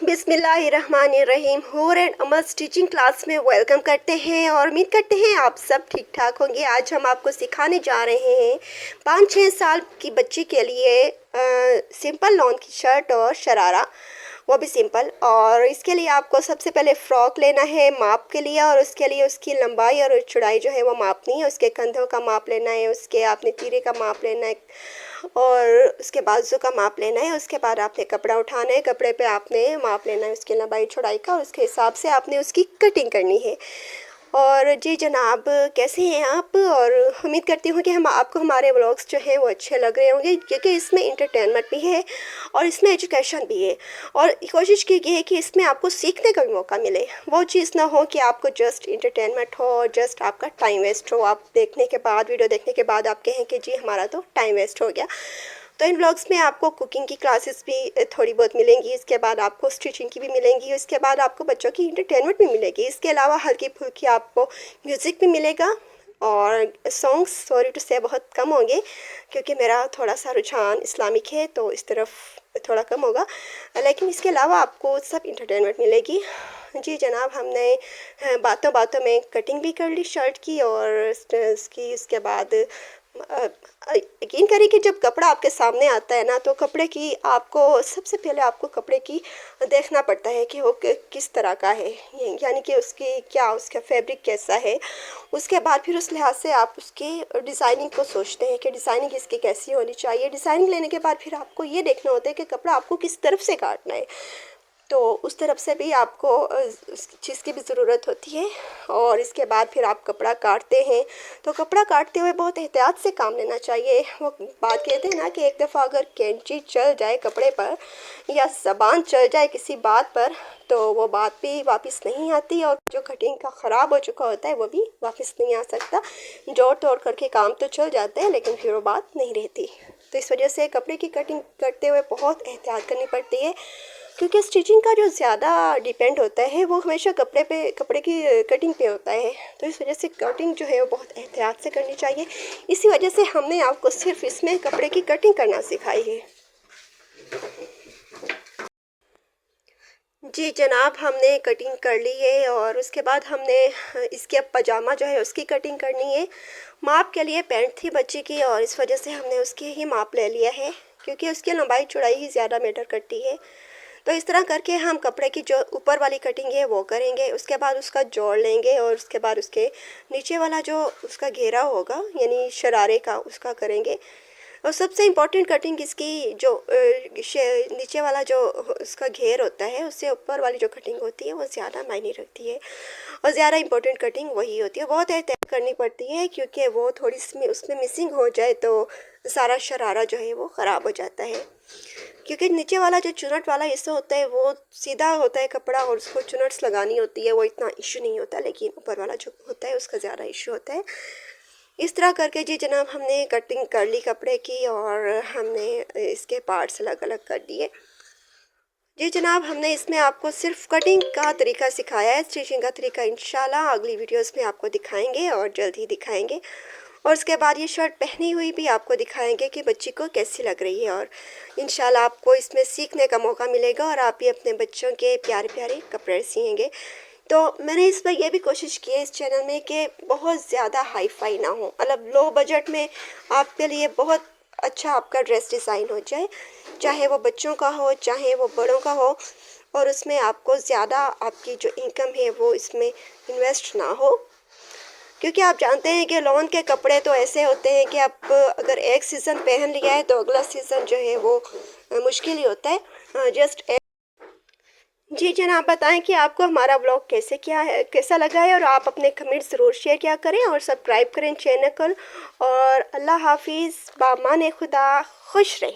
बिस्मिल्लाहिर्रहमानिर्रहीम। हूर and Amal stitching class में वेलकम करते हैं और उम्मीद करते हैं आप सब ठीक ठाक होंगे। आज हम आपको सिखाने जा रहे हैं 5-6 साल की बच्ची के लिए सिंपल लॉन की शर्ट और शरारा, वो भी सिंपल। और इसके लिए आपको सबसे पहले फ़्रॉक लेना है माप के लिए, और उसके लिए उसकी लंबाई और चौड़ाई जो है वो मापनी है। उसके कंधों का माप लेना है, उसके आपने तीरे का माप लेना है और उसके बाजू का माप लेना है। उसके बाद आपने कपड़ा उठाना है, कपड़े पे आपने माप लेना है उसकी लंबाई चौड़ाई का, और उसके हिसाब से आपने उसकी कटिंग करनी है। और जी जनाब, कैसे हैं आप? और उम्मीद करती हूँ कि हम आपको हमारे व्लॉग्स जो हैं वो अच्छे लग रहे होंगे, क्योंकि इसमें इंटरटेनमेंट भी है और इसमें एजुकेशन भी है। और कोशिश की गई है कि इसमें आपको सीखने का भी मौका मिले। वो चीज़ ना हो कि आपको जस्ट इंटरटेनमेंट हो और जस्ट आपका टाइम वेस्ट हो। आप देखने के बाद, वीडियो देखने के बाद आप कहें कि जी हमारा तो टाइम वेस्ट हो गया। तो इन व्लॉग्स में आपको कुकिंग की क्लासेस भी थोड़ी बहुत मिलेंगी, इसके बाद आपको स्टिचिंग की भी मिलेंगी, इसके बाद आपको बच्चों की इंटरटेनमेंट भी मिलेगी। इसके अलावा हल्की फुल्की आपको म्यूज़िक भी मिलेगा। और सॉन्ग्स सॉरी टू से बहुत कम होंगे, क्योंकि मेरा थोड़ा सा रुझान इस्लामिक है तो इस तरफ थोड़ा कम होगा, लेकिन इसके अलावा आपको सब इंटरटेनमेंट मिलेगी। जी जनाब, हमने बातों बातों में कटिंग भी कर ली शर्ट की और इसकी। उसके बाद यकीन करिए कि जब कपड़ा आपके सामने आता है ना, तो कपड़े की आपको सबसे पहले आपको कपड़े की देखना पड़ता है कि वो किस तरह का है, यानी कि उसकी क्या, उसका फैब्रिक कैसा है। उसके बाद फिर उस लिहाज से आप उसकी डिज़ाइनिंग को सोचते हैं कि डिज़ाइनिंग इसकी कैसी होनी चाहिए। डिज़ाइनिंग लेने के बाद फिर आपको ये देखना होता है कि कपड़ा आपको किस तरफ से काटना है, तो उस तरफ से भी आपको उस चीज़ की भी ज़रूरत होती है। और इसके बाद फिर आप कपड़ा काटते हैं, तो कपड़ा काटते हुए बहुत एहतियात से काम लेना चाहिए। वो बात कहते हैं ना कि एक दफ़ा अगर कैंची चल जाए कपड़े पर या ज़बान चल जाए किसी बात पर, तो वो बात भी वापस नहीं आती, और जो कटिंग का ख़राब हो चुका होता है वो भी वापस नहीं आ सकता। जोड़ तोड़ करके काम तो चल जाते हैं, लेकिन फिर वो बात नहीं रहती। तो इस वजह से कपड़े की कटिंग करते हुए बहुत एहतियात करनी पड़ती है, क्योंकि स्टिचिंग का जो ज़्यादा डिपेंड होता है वो हमेशा कपड़े की कटिंग पे होता है। तो इस वजह से कटिंग जो है वो बहुत एहतियात से करनी चाहिए। इसी वजह से हमने आपको सिर्फ इसमें कपड़े की कटिंग करना सिखाई है। जी जनाब, हमने कटिंग कर ली है और उसके बाद हमने इसके अब पजामा जो है उसकी कटिंग करनी है। माप के लिए पैंट थी बच्ची की, और इस वजह से हमने उसकी ही माप ले लिया है, क्योंकि उसकी लंबाई चौड़ाई ही ज़्यादा मैटर करती है। तो इस तरह करके हम कपड़े की जो ऊपर वाली कटिंग है वो करेंगे, उसके बाद उसका जोड़ लेंगे, और उसके बाद उसके नीचे वाला जो उसका घेरा होगा यानी शरारे का, उसका करेंगे। और सबसे इम्पोर्टेंट कटिंग इसकी जो नीचे वाला जो उसका घेर होता है, उससे ऊपर वाली जो कटिंग होती है वो ज़्यादा मायने रखती है, और ज़्यादा इम्पोर्टेंट कटिंग वही होती है। बहुत एहतियात करनी पड़ती है, क्योंकि वो थोड़ी उसमें मिसिंग हो जाए तो सारा शरारा जो है वो ख़राब हो जाता है। क्योंकि नीचे वाला जो चुनट वाला हिस्सा होता है वो सीधा होता है कपड़ा, और उसको चुनट्स लगानी होती है, वो इतना इशू नहीं होता, लेकिन ऊपर वाला जो होता है उसका ज़्यादा इशू होता है। इस तरह करके जी जनाब, हमने कटिंग कर ली कपड़े की, और हमने इसके पार्ट्स अलग अलग कर दिए। जी जनाब, हमने इसमें आपको सिर्फ कटिंग का तरीका सिखाया है। स्टिचिंग का तरीका इंशाल्लाह अगली वीडियोस में आपको दिखाएंगे, और जल्द ही दिखाएंगे। और उसके बाद ये शर्ट पहनी हुई भी आपको दिखाएंगे कि बच्ची को कैसी लग रही है, और इंशाल्लाह आपको इसमें सीखने का मौका मिलेगा, और आप भी अपने बच्चों के प्यारे प्यारे कपड़े सिएंगे। तो मैंने इस पर यह भी कोशिश की है इस चैनल में कि बहुत ज़्यादा हाई फाई ना हो, मतलब लो बजट में आपके लिए बहुत अच्छा आपका ड्रेस डिज़ाइन हो जाए, चाहे वो बच्चों का हो चाहे वो बड़ों का हो, और उसमें आपको ज़्यादा आपकी जो इनकम है वो इसमें इन्वेस्ट ना हो। क्योंकि आप जानते हैं कि लॉन के कपड़े तो ऐसे होते हैं कि आप अगर एक सीज़न पहन लिया है तो अगला सीज़न जो है वो मुश्किल ही होता है। जी जनाब, बताएं कि आपको हमारा ब्लॉग कैसा लगा है, और आप अपने कमेंट ज़रूर शेयर किया करें और सब्सक्राइब करें चैनल को। और अल्लाह हाफिज़, बामाने खुदा, खुश रहें।